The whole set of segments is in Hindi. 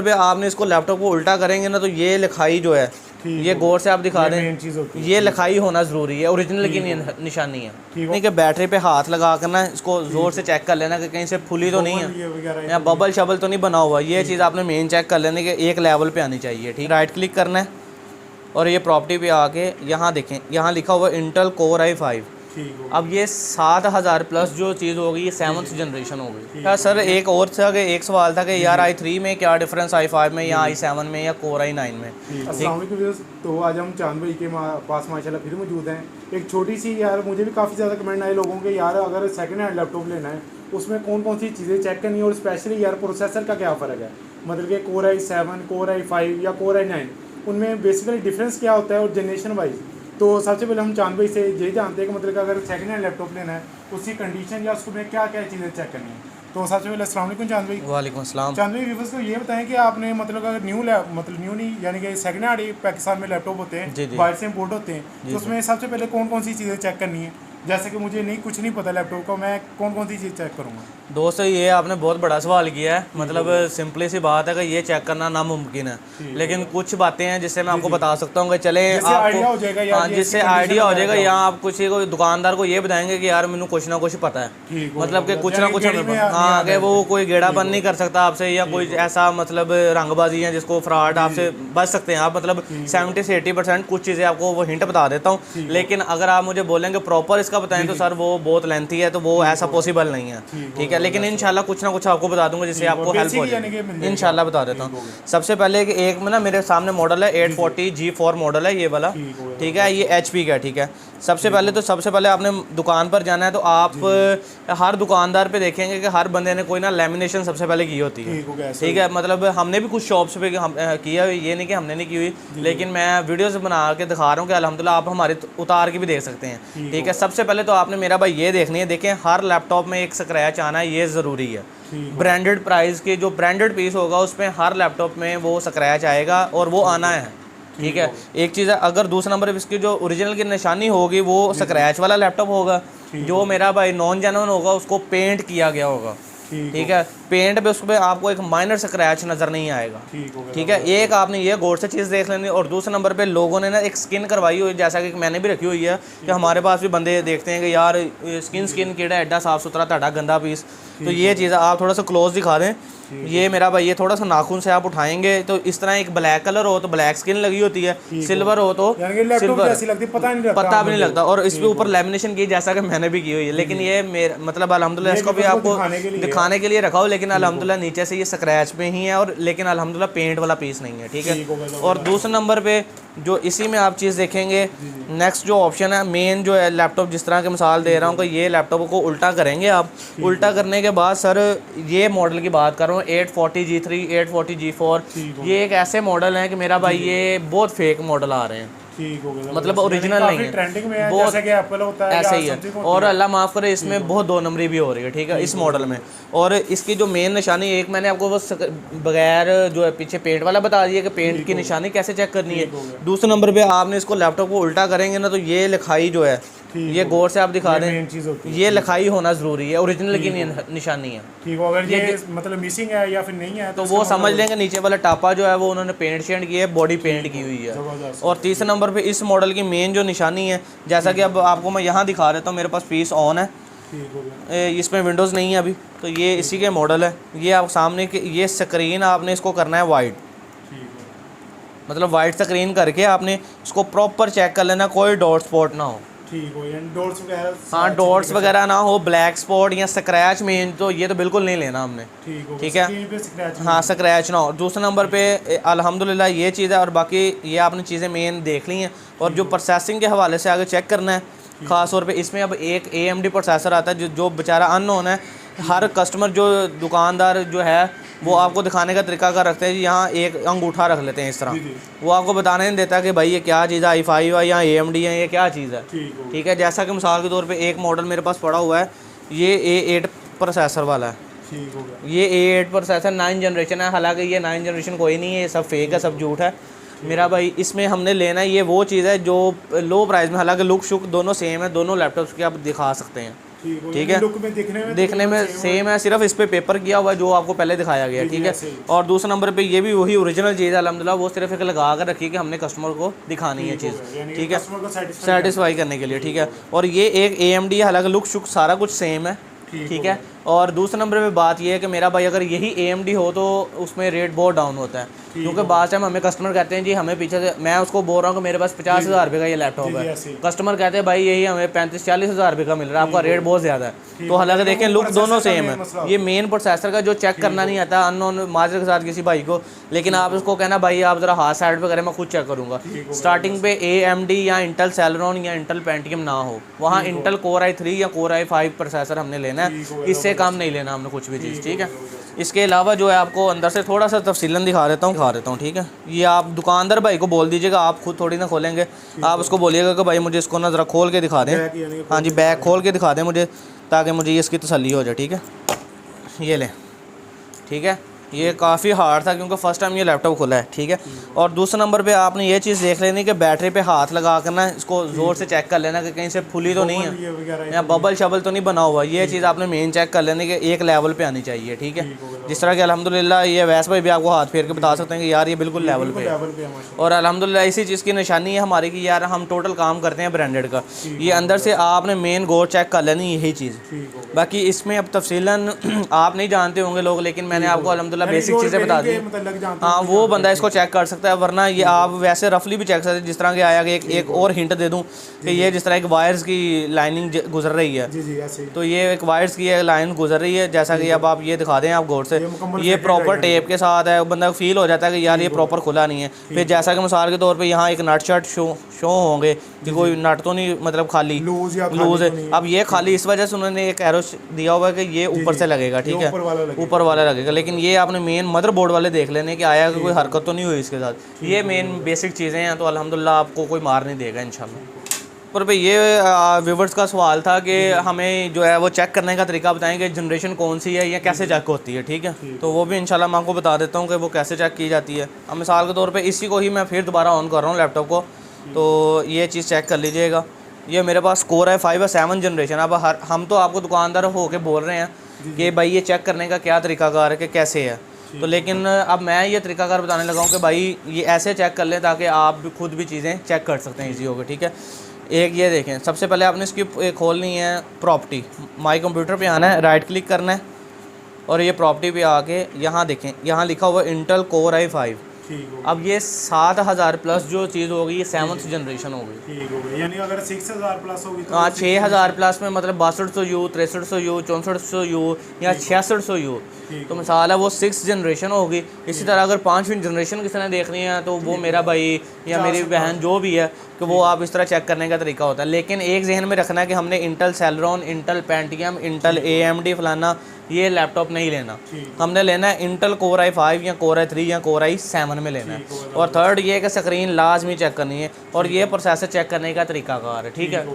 पे आपने इसको लैपटॉप को उल्टा करेंगे ना तो ये लिखाई जो है ये गौर से आप दिखा दें, ये लिखाई होना ज़रूरी है, ओरिजिनल की निशानी है। नहीं कि बैटरी पे हाथ लगा कर ना इसको ज़ोर से चेक कर लेना कि कहीं से फुली तो नहीं है या बबल शबल तो नहीं बना हुआ। ये चीज़ आपने मेन चेक कर लेना कि एक लेवल पे आनी चाहिए। ठीक, राइट क्लिक करना है और ये प्रॉपर्टी पे आके यहाँ देखें, यहाँ लिखा हुआ इंटेल कोर i5। अब ये 7000 प्लस जो चीज़ होगी ये 7th जनरेशन होगी। क्या सर एक और था कि एक सवाल था कि यार i3 में क्या डिफरेंस i5 में या i7 में या कोर i9 में। अस्सलाम वालेकुम। तो आज हम चांद भाई के पास माशाल्लाह फिर मौजूद हैं। एक छोटी सी यार मुझे भी काफ़ी ज़्यादा कमेंट आए लोगों के, यार अगर सेकंड हैंड लैपटॉप लेना है उसमें कौन कौन सी चीज़ें चेक करनी है और स्पेशली यार प्रोसेसर का क्या फ़र्क है, मतलब कि कोर i7 कोर i5 या कोर i9 उनमें बेसिकली डिफरेंस क्या होता है और जनरेशन वाइज। तो सबसे पहले हम चांद भाई से ये जानते हैं कि मतलब कि अगर सेकंड हैंड लैपटॉप लेना है उसकी कंडीशन या उसमें क्या क्या चीज़ें चेक करनी है। तो सबसे पहले अस्सलाम वालेकुम चांद भाई। वालेकुम अस्सलाम। चांद भाई व्यूअर्स को ये बताएं कि आपने मतलब अगर न्यू नहीं यानी कि सेकंड हैंड पाकिस्तान में लैपटॉप होते हैं, बाहर से इंपोर्ट होते हैं, तो उसमें सबसे पहले कौन कौन सी चीज़ें चेक करनी है। जैसे कि मुझे कुछ नहीं पता लैपटॉप का, मैं कौन कौन सी चीज़ चेक करूँगा। दोस्तों ये आपने बहुत बड़ा सवाल किया है, मतलब सिंपली सी बात है कि ये चेक करना नामुमकिन है, लेकिन कुछ बातें हैं जिससे मैं आपको बता सकता हूँ कि चले आपको जिससे आइडिया हो जाएगा, या आप किसी को दुकानदार को ये बताएंगे कि यार मैंने कुछ ना कुछ पता है, मतलब कि कुछ ना कुछ हाँ कि वो कोई गेड़ापन नहीं कर सकता आपसे या कोई ऐसा मतलब रंगबाजी है जिसको फ्रॉड आपसे बच सकते हैं आप। मतलब 70 से 80% कुछ चीज़ें आपको वो हिंट बता देता हूँ, लेकिन अगर आप मुझे बोलेंगे प्रॉपर इसका बताएं तो सर वो बहुत लेंथी है, तो वो ऐसा पॉसिबल नहीं है। ठीक है, लेकिन इंशाल्लाह कुछ ना कुछ आपको बता दूंगा जिससे आपको हेल्प हो जाए। इंशाल्लाह बता देता हूँ। सबसे पहले एक में ना मेरे सामने मॉडल है 840 G4 मॉडल है ये वाला। ठीक है, ये HP का। ठीक है, सबसे पहले आपने दुकान पर जाना है तो आप हर दुकानदार पे देखेंगे कि हर बंदे ने कोई ना लेमिनेशन सबसे पहले की होती है। ठीक है, मतलब हमने भी कुछ शॉप्स पे किया हुई, ये नहीं कि हमने नहीं की हुई, लेकिन मैं वीडियोस बना के दिखा रहा हूँ कि अल्हम्दुलिल्लाह आप हमारे उतार के भी देख सकते हैं। ठीक है, सबसे पहले तो आपने मेरा भाई ये देखनी है, देखें हर लैपटॉप में एक स्क्रैच आना है, ये ज़रूरी है। ब्रांडेड प्राइस के जो ब्रांडेड पीस होगा उसमें हर लैपटॉप में वो स्क्रैच आएगा और वो आना है। ठीक है, एक चीज़ है। अगर दूसरा नंबर इसकी जो ओरिजिनल की निशानी होगी वो स्क्रैच वाला लैपटॉप होगा, जो मेरा भाई नॉन जेन्युइन होगा उसको पेंट किया गया होगा। ठीक है, पेंट पे उसमें आपको एक माइनर स्क्रैच नज़र नहीं आएगा। ठीक है, एक आपने ये गौर से चीज़ देख लेनी। और दूसरे नंबर पे लोगों ने ना एक स्किन करवाई हुई, जैसा कि मैंने भी रखी हुई है कि हमारे पास भी बंदे देखते हैं कि यार स्किन केड़ा एडा साफ सुथरा ताड़ा गंदा पीस, तो ये चीज़ आप थोड़ा सा क्लोज दिखा दें। ये मेरा भाई ये थोड़ा सा नाखून से आप उठाएंगे तो इस तरह एक ब्लैक कलर हो तो ब्लैक स्किन लगी होती है, सिल्वर हो तो सिल्वर, पता भी नहीं लगता। और इस पे ऊपर लेमिनेशन की जैसा कि मैंने भी की हुई है, लेकिन ये मेरा मतलब अल्हम्दुलिल्लाह इसको भी आपको दिखाने के लिए रखा हो, लेकिन अल्हम्दुलिल्लाह नीचे से ये स्क्रैच पे ही है और लेकिन अल्हम्दुलिल्लाह पेंट वाला पीस नहीं है। ठीक है, और दूसरे नंबर पे जो इसी में आप चीज़ देखेंगे, नेक्स्ट जो ऑप्शन है मेन जो है लैपटॉप, जिस तरह की मिसाल दे रहा हूँ कि ये लैपटॉप को उल्टा करेंगे आप। उल्टा करने के बाद सर ये मॉडल की बात कर रहा हूँ 840 G3 840 G4, ये एक ऐसे मॉडल हैं कि मेरा भाई ये बहुत फेक मॉडल आ रहे हैं, मतलब ओरिजिनल नहीं है, ट्रेंडिंग में है, बहुत जैसे कि एप्पल होता है ऐसे ही है। और अल्लाह माफ़ करे इसमें बहुत दो नंबरी भी हो रही है। ठीक है, इस मॉडल में। और इसकी जो मेन निशानी, एक मैंने आपको बस बगैर जो है पीछे पेंट वाला बता दिया कि पेंट की निशानी कैसे चेक करनी है। दूसरे नंबर पे आपने इसको लैपटॉप को उल्टा करेंगे ना तो ये लिखाई जो है ये गौर से आप दिखा दें, ये लिखाई होना ज़रूरी है, ओरिजिनल की निशानी है। ठीक है, अगर ये मतलब मिसिंग है या फिर नहीं है तो वो समझ लेंगे नीचे वाला टापा जो है वो उन्होंने पेंट शेंट की है, बॉडी पेंट की हुई है। और तीसरे नंबर पे इस मॉडल की मेन जो निशानी है, जैसा कि अब आपको मैं यहाँ दिखा देता हूँ, मेरे पास पीस ऑन है, इसमें विंडोज़ नहीं है अभी, तो ये इसी के मॉडल है। ये आप सामने के ये स्क्रीन आपने इसको करना है वाइट, मतलब वाइट स्क्रीन करके आपने इसको प्रॉपर चेक कर लेना, कोई डॉट स्पॉट ना हो। ठीक हो, डॉट्स वगैरह, हाँ डॉट्स वगैरह ना हो, ब्लैक स्पॉट या स्क्रैच में तो ये तो बिल्कुल नहीं लेना हमने। ठीक है, हाँ स्क्रैच ना हो। दूसरे नंबर पे अल्हम्दुलिल्लाह ये चीज़ है, और बाकी ये आपने चीज़ें मेन देख ली हैं। और जो प्रोसेसिंग के हवाले से आगे चेक करना है ख़ास तौर पे, इसमें अब एक AMD प्रोसेसर आता है जो बेचारा अननोन है। हर कस्टमर जो दुकानदार जो है वो आपको दिखाने का तरीका कर रखते हैं जी, यहाँ एक अंगूठा रख लेते हैं इस तरह, वो आपको बताने नहीं देता कि भाई ये क्या चीज़ है, i5 है या AMD है, ये क्या चीज़ है। ठीक है, जैसा कि मिसाल के तौर पे एक मॉडल मेरे पास पड़ा हुआ है, ये A8 प्रोसेसर वाला है। ये A8 प्रोसेसर 9 जनरेशन है, हालांकि ये 9 जनरेशन कोई नहीं है, ये सब फेक है, सब झूठ है मेरा भाई। इसमें हमने लेना है ये वो चीज़ है जो लो प्राइस में, हालांकि लुक शुक दोनों सेम है, दोनों लैपटॉप्स के आप दिखा सकते हैं। ठीक है, लुक में देखने में सेम है, सिर्फ इस पे पेपर किया हुआ है जो आपको पहले दिखाया गया है। ठीक है, और दूसरे नंबर पे ये भी वही ओरिजिनल चीज़ है अल्हम्दुलिल्लाह, वो सिर्फ एक लगा कर रखी है कि हमने कस्टमर को दिखानी है चीज़। ठीक है, सेटिस्फाई करने के लिए। ठीक है, और ये एक AMD, हालांकि लुक शुक सारा कुछ सेम है। ठीक है, और दूसरे नंबर पे बात ये है कि मेरा भाई अगर यही AMD हो तो उसमें रेट बहुत डाउन होता है, क्योंकि बाद टाइम हमें कस्टमर कहते हैं जी हमें पीछे से, मैं उसको बोल रहा हूँ कि मेरे पास 50,000 रुपये का ये लैपटॉप है, कस्टमर कहते हैं भाई यही हमें 35-40 हज़ार रुपये का मिल रहा है, आपका रेट बहुत ज़्यादा है। तो हालांकि देखें लुक दोनों सेम है, ये मेन प्रोसेसर का जो चेक करना नहीं आता अननोन माजर के साथ किसी भाई को, लेकिन आप उसको कहना भाई आप ज़रा हाथ साइड पे करें, मैं खुद चेक करूँगा। स्टार्टिंग पे AMD या इंटेल सेलेरॉन या इंटेल पेंटियम ना हो, वहाँ इंटेल Core i3 या Core i5 प्रोसेसर हमने लेना है, इससे काम नहीं लेना हमने कुछ भी चीज़। ठीक है, इसके अलावा जो है आपको अंदर से थोड़ा सा तफसीलन दिखा देता हूँ। ठीक है, ये आप दुकानदार भाई को बोल दीजिएगा, आप खुद थोड़ी ना खोलेंगे, आप उसको बोलिएगा कि भाई मुझे इसको ना ज़रा खोल के दिखा दें। हाँ जी, बैग खोल के दिखा दें मुझे, ताकि मुझे ये इसकी तसल्ली हो जाए। ठीक है, ये लें। ठीक है, ये काफ़ी हार्ड था क्योंकि फ़र्स्ट टाइम ये लैपटॉप खुला है। ठीक है, और दूसरे नंबर पे आपने ये चीज़ देख लेनी कि बैटरी पे हाथ लगा कर ना इसको ज़ोर से चेक कर लेना कि कहीं से फुली तो नहीं है या बबल शबल तो नहीं बना हुआ, ये चीज़ आपने मेन चेक कर लेनी कि एक लेवल पे आनी चाहिए। ठीक है, जिस तरह कि अल्हम्दुलिल्लाह ये वैसे भाई भी आपको हाथ फेर के बता सकते हैं कि यार ये बिल्कुल लेवल पे है, और अल्हम्दुलिल्लाह इसी चीज़ की निशानी है हमारी कि यार हम टोटल काम करते हैं ब्रांडेड का। ये अंदर से आपने मेन गौर चेक कर लेनी, यही चीज़। बाकी इसमें अब तफसीलन आप नहीं जानते होंगे लोग, लेकिन मैंने आपको अल्हम्दुलिल्लाह बेसिक चीज़ें बता दी। हाँ, वो बंदा इसको चेक कर सकता है, वरना ये आप वैसे रफली भी चेक सकते हैं। जिस तरह के आया कि एक और हिंट दे दूँ कि ये जिस तरह एक वायर्स की लाइनिंग गुजर रही है, तो ये एक वायर्स की लाइन गुजर रही है, जैसा कि अब आप ये दिखा दें आप गौर से, ये प्रॉपर टेप के साथ है, बंदा फील हो जाता है कि यार ये प्रॉपर खुला नहीं है। फिर जैसा कि मिसाल के तौर पे यहाँ एक नट शट शो होंगे कि कोई नट तो नहीं, मतलब खाली लूज है। अब ये खाली इस वजह से उन्होंने एक एरो दिया हुआ है कि ये ऊपर से लगेगा। ठीक है, ऊपर वाला लगेगा, लेकिन ये आपने मेन मदरबोर्ड वाले देख लेने कि आया कि कोई हरकत तो नहीं हुई इसके साथ। ये मेन बेसिक चीज़ें हैं, तो अल्हम्दुलिल्लाह आपको कोई मार नहीं देगा इंशाल्लाह। पर भाई ये व्यूवर्स का सवाल था कि हमें जो है वो चेक करने का तरीका बताएंगे, जनरेशन कौन सी है या कैसे चेक होती है। ठीक है, तो वो भी इंशाल्लाह मैं आपको बता देता हूँ कि वो कैसे चेक की जाती है। अब मिसाल के तौर पे इसी को ही मैं फिर दोबारा ऑन कर रहा हूँ लैपटॉप को, तो ये चीज़ चेक कर लीजिएगा। ये मेरे पास Core i5 है 7 जनरेशन। अब हम तो आपको दुकानदार हो के बोल रहे हैं कि भाई ये चेक करने का क्या तरीकाकार है कि कैसे है, तो लेकिन अब मैं ये तरीकाकार बताने लगा हूँ कि भाई ये ऐसे चेक कर लें ताकि आप भी खुद भी चीज़ें चेक कर सकते हैं ईजी होकर। ठीक है, एक ये देखें, सबसे पहले आपने इसकी खोलनी है प्रॉपर्टी, माई कंप्यूटर पे आना है, राइट क्लिक करना है, और ये प्रॉपर्टी पे आके यहाँ देखें, यहाँ लिखा हुआ इंटेल Core i5। अब ये 7,000 प्लस जो चीज़ होगी ये 7th जनरेशन होगी, यानी अगर 6,000 प्लस होगी तो हाँ 6,000 प्लस में मतलब 6200U 6300U 6400U या 6600U, तो मिसाल है वो 6th जनरेशन होगी। इसी तरह अगर 5वीं जनरेशन किसी ने देखनी है तो वो मेरा भाई या मेरी बहन जो भी है कि वो आप इस तरह चेक करने का तरीका होता है। लेकिन एक जहन में रखना है कि हमने Intel Celeron, Intel Pentium, Intel AMD फलाना ये लैपटॉप नहीं लेना, हमने लेना है इंटेल Core i5 या Core i3 या Core i7 में लेना है। और थर्ड ये कि स्क्रीन लाजमी चेक करनी है, और ये प्रोसेसर चेक करने का तरीकाकार है। ठीक है,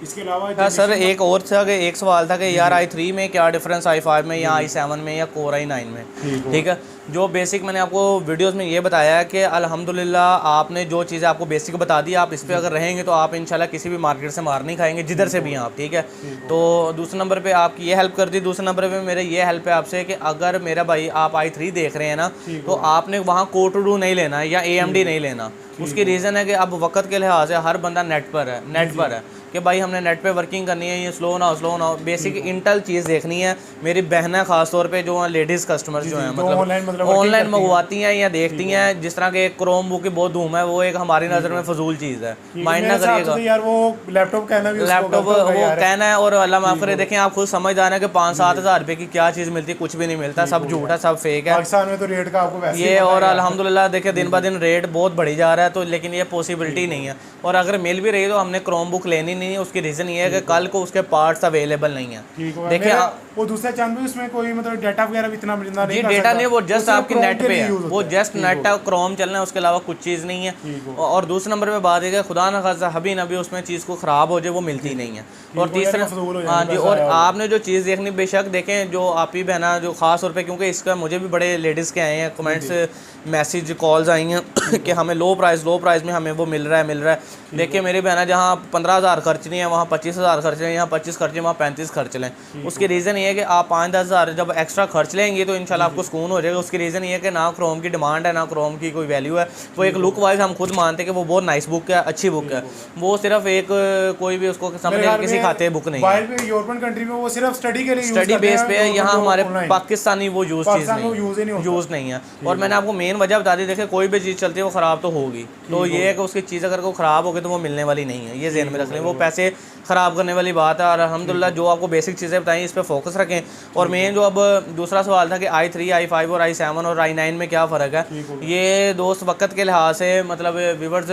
इसके अलावा हाँ सर एक और था कि एक सवाल था कि यार i3 में क्या डिफरेंस i5 में या i7 में या Core i9 में। ठीक है, जो बेसिक मैंने आपको वीडियोस में ये बताया है कि अल्हम्दुलिल्लाह आपने जो चीज़ें आपको बेसिक बता दी, आप इस पर अगर रहेंगे तो आप इंशाल्लाह किसी भी मार्केट से मार नहीं खाएंगे, जिधर से भी हैं आप। ठीक है, तो दूसरे नंबर पे आपकी ये हेल्प कर दी। दूसरे नंबर पे मेरे ये हेल्प है आपसे कि अगर मेरा भाई आप i3 देख रहे हैं ना, तो आपने वहाँ Core 2 नहीं लेना है या AMD नहीं लेना। उसकी रीज़न है कि अब वक्त के लिहाज से हर बंदा नेट पर है कि भाई हमने नेट पे वर्किंग करनी है, ये स्लो ना हो। बेसिक इंटेल चीज़ देखनी है। मेरी बहनें खास तौर पे जो लेडीज़ कस्टमर जो हैं मतलब ऑनलाइन मंगवाती हैं या देखती हैं, जिस तरह के क्रोम बुक की बहुत धूम है, वो एक हमारी नज़र में फजूल चीज़ है, माइंड ना करिएगा यार। वो लैपटॉप कहना वो कहना है, और अल्लाह माफ़ करे देखें आप खुद समझदार हैं कि 5-7 हज़ार रुपये की क्या चीज़ मिलती है, कुछ भी नहीं मिलता, सब झूठ है, सब फेक है पाकिस्तान में तो रेट का आपको वैसे ये। और अल्हम्दुलिल्लाह देखिए दिन ब दिन रेट बहुत बढ़ी जा रहा है, तो लेकिन ये पॉसिबिलिटी नहीं है। और अगर मिल भी रही है तो हमने क्रोम बुक लेनी नहीं है। उसकी रीज़न ये है कि कल को उसके पार्ट्स अवेलेबल नहीं है। देखिए और दूसरा चांद भाई उसमें कोई मतलब डाटा वगैरह भी इतना मिलना नहीं, जी डेटा नहीं, वो जस्ट आपकी नेट पे है, वो जस्ट नेट है, क्रोम चलना है, उसके अलावा कुछ चीज़ नहीं है। और दूसरे नंबर पे बात है कि खुदा न खासा हबी नबी उसमें चीज़ को ख़राब हो जाए वो मिलती नहीं है। और तीसरा हाँ जी, और आपने जो चीज़ देखनी बेशक देखें, जो आप ही बहना जो ख़ास तौर पे, क्योंकि इसका मुझे भी बड़े लेडीज़ के आए हैं कमेंट्स, मैसेज कॉल्स आई हैं कि हमें लो प्राइस में हमें वो मिल रहा है। देखिए मेरी बहना, जहाँ 15,000 खर्च नहीं है वहाँ 25,000 खर्च लें, यहाँ 25 खर्चे वहाँ 35 खर्च लें। उसकी रीज़न ये है कि आप 5-10 हज़ार जब एक्स्ट्रा खर्च लेंगे तो इंशाल्लाह आपको सुकून हो जाएगा। उसकी रीज़न ये है कि ना क्रोम की डिमांड है, ना क्रोम की कोई वैल्यू है। वो एक लुक वाइज हम खुद मानते हैं कि वो बहुत नाइस बुक है, अच्छी बुक है। वो सिर्फ एक कोई भी उसको समझे किसी खाते बुक नहीं है। यूरोपियन कंट्री में वो सिर्फ स्टडी के लिए स्टडी बेस पे है, यहाँ हमारे पाकिस्तानी वो यूज़ नहीं है। और मैंने आपको मेन वजह बता दी, देखिए कोई भी चीज़ चलती है वो ख़राब तो होगी, तो ये है कि उसकी चीज़ अगर को ख़राब होगी तो वो मिलने वाली नहीं है, ये ज़हन में रख लें। वो पैसे ख़राब करने वाली बात है। और अल्हम्दुलिल्लाह जो आपको बेसिक चीज़ें बताई इस पर फोकस रखें। और मेन जो अब दूसरा सवाल था कि i3, i5 और i7 और i9 में क्या फ़र्क है, ये दोस्त वक्त के लिहाज से मतलब व्यूअर्स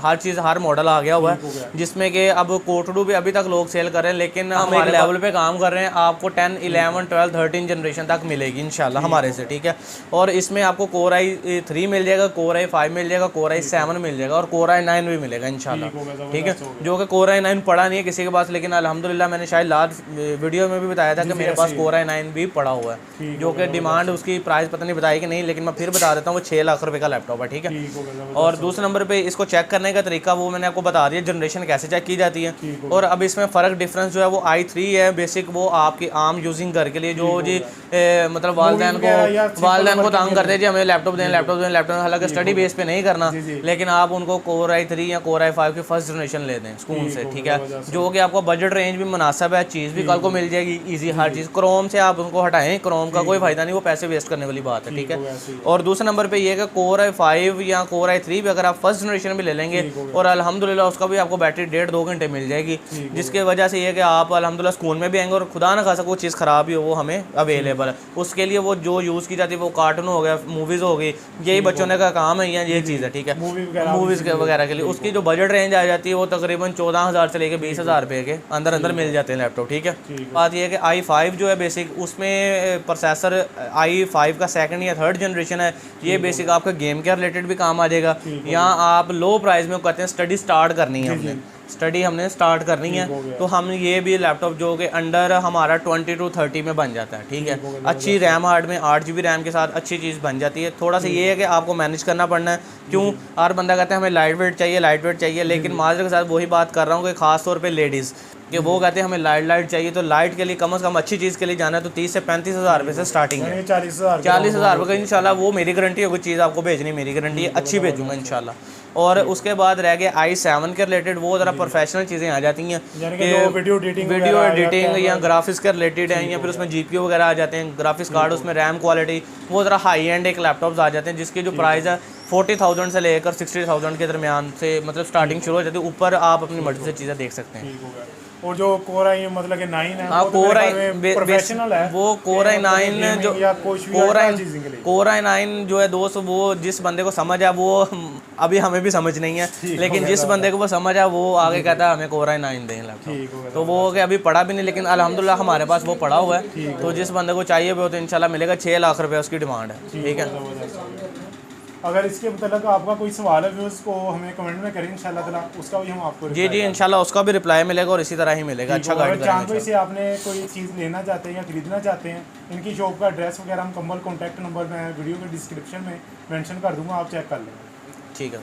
हर चीज़ हर मॉडल आ गया हुआ है, जिसमें कि अब कोटडू भी अभी तक लोग सेल कर रहे हैं, लेकिन हम एक लेवल पे काम कर रहे हैं। आपको 10, 11, 12, 13 जनरेशन तक मिलेगी इंशाल्लाह हमारे से, ठीक है। और इसमें आपको Core i3 मिल जाएगा, Core i5 मिल जाएगा, Core i7 मिल जाएगा और Core i9 भी मिलेगा इंशाल्लाह, ठीक है। जो कि Core i9 पड़ा नहीं है किसी के पास, लेकिन अल्हम्दुलिल्लाह मैंने शायद लास्ट वीडियो में भी बताया था कि मेरे पास Core i9 भी पड़ा हुआ है, जो कि डिमांड उसकी प्राइस पता नहीं बताई कि नहीं, लेकिन मैं फिर बता देता हूँ, वो 6 लाख रुपए का लैपटॉप है, ठीक है। और दूसरे नंबर पे इसको चेक करने का तरीका वो मैंने आपको बता दिया, जनरेशन कैसे चेक की जाती है। और अब इसमें फ़र्क डिफरेंस जो है वो i3 है बेसिक, वो आपकी आम यूजिंग घर के लिए जो जी मतलब वालदैन को तंग करते हैं जी हमें लैपटॉप दें, हालांकि स्टडी बेस पे नहीं करना, लेकिन आप उनको Core i3 या Core i5 की फर्स्ट जनरेशन ले दें सुकून से, ठीक है, जो कि आपको बजट रेंज भी मुनासिब है, चीज़ भी कल को मिल जाएगी ईजी हर चीज़। क्रोम से आप उनको हटाएं, क्रोम का कोई फ़ायदा नहीं, वो पैसे वेस्ट करने वाली बात है, ठीक है। और दूसरे नंबर पे ये है कि Core i5 या Core i3 भी अगर आप फर्स्ट जनरेशन भी ले लेंगे और अल्हम्दुलिल्लाह उसका भी आपको बैटरी 1.5-2 घंटे मिल जाएगी, जिसके वजह से ये कि आप अल्हम्दुलिल्लाह स्कूल में भी आएंगे। और खुदा ना खासा कोई चीज़ ख़राब ही हो वो हमें अवेलेबल है, उसके लिए वो जो यूज़ की जाती है वो कार्टून हो गया, मूवीज़ हो गई, यही बच्चों ने का काम है या ये चीज़ है, ठीक है, मूवीज़ वगैरह के लिए। उसकी जो बजट रेंज आ जाती है वो तकरीबन 14,000 से लेकर 20,000 रुपये के अंदर मिल जाते हैं लैपटॉप, ठीक है। बात यह है कि i5 जो है बेसिक, उसमें प्रोसेसर i5 का 2nd या 3rd जनरेशन है, ये बेसिक आपका गेम के रिलेटेड भी काम आ जाएगा। यहाँ आप लो प्राइस में कहते हैं स्टडी स्टार्ट करनी है, हमने स्टार्ट करनी है, तो हम ये भी लैपटॉप जो कि अंडर हमारा 20 to 30 में बन जाता है, ठीक है। अच्छी रैम हार्ड में 8 GB रैम के साथ अच्छी चीज़ बन जाती है। थोड़ा सा ये है कि आपको मैनेज करना पड़ना है, क्यों हर बंदा कहता है हमें लाइट वेट चाहिए, लेकिन माजर के साथ वही बात कर रहा हूँ कि ख़ास तौर पर लेडीज़ कि वो कहते हैं हमें लाइट चाहिए, तो लाइट के लिए कम से कम अच्छी चीज़ के लिए जाना है तो 30 से 35,000 रुपये से स्टार्टिंग है, 40,000 रुपये का इंशाल्लाह। वो मेरी गारंटी है, कोई चीज़ आपको भेजनी मेरी गारंटी है, अच्छी भेजूँगा इंशाल्लाह। और उसके बाद रह गया i7 के रिलेटेड, वो ज़रा प्रोफेशनल चीज़ें आ जाती हैं कि वीडियो एडिटिंग या ग्राफिक्स के रिलेटेड हैं, या फिर उसमें GPU वगैरह आ जाते हैं, ग्राफिक्स कार्ड, उसमें रैम क्वालिटी, वो ज़रा हाई एंड एक लैपटॉप्स आ जाते हैं जिसकी जो प्राइस है 40,000 से लेकर 60,000 के दरमियान से मतलब स्टार्टिंग शुरू हो जाती है। ऊपर आप अपनी मर्जी से चीज़ें देख सकते हैं। और जो Core i मतलब कि 9 है, हाँ Core प्रोफेशनल है, वो Core i9 जो Core i9 जो है दोस्त, वो जिस बंदे को समझ है वो अभी हमें भी समझ नहीं है, लेकिन जिस बंदे को वो समझ है वो आगे कहता है हमें Core i9 दें लैपटॉप, तो वो कि अभी पड़ा भी नहीं, लेकिन अल्हम्दुलिल्लाह हमारे पास वो पड़ा हुआ है, तो जिस बंदे को चाहिए वो तो इंशाल्लाह मिलेगा। 6 लाख रुपये उसकी डिमांड है, ठीक है। अगर इसके मतलब आपका कोई सवाल है व्यूअर्स को हमें कमेंट में करें इंशाल्लाह ताला, उसका भी हम आपको जी इंशाल्लाह उसका भी रिप्लाई मिलेगा और इसी तरह ही मिलेगा। अच्छा गाइड करेंगे। से आपने कोई चीज़ लेना चाहते हैं या खरीदना चाहते हैं, इनकी शॉप का एड्रेस वगैरह हम कम्बल कॉन्टैक्ट नंबर में वीडियो के डिस्क्रिप्शन में मेंशन कर दूंगा, आप चेक कर लें, ठीक है।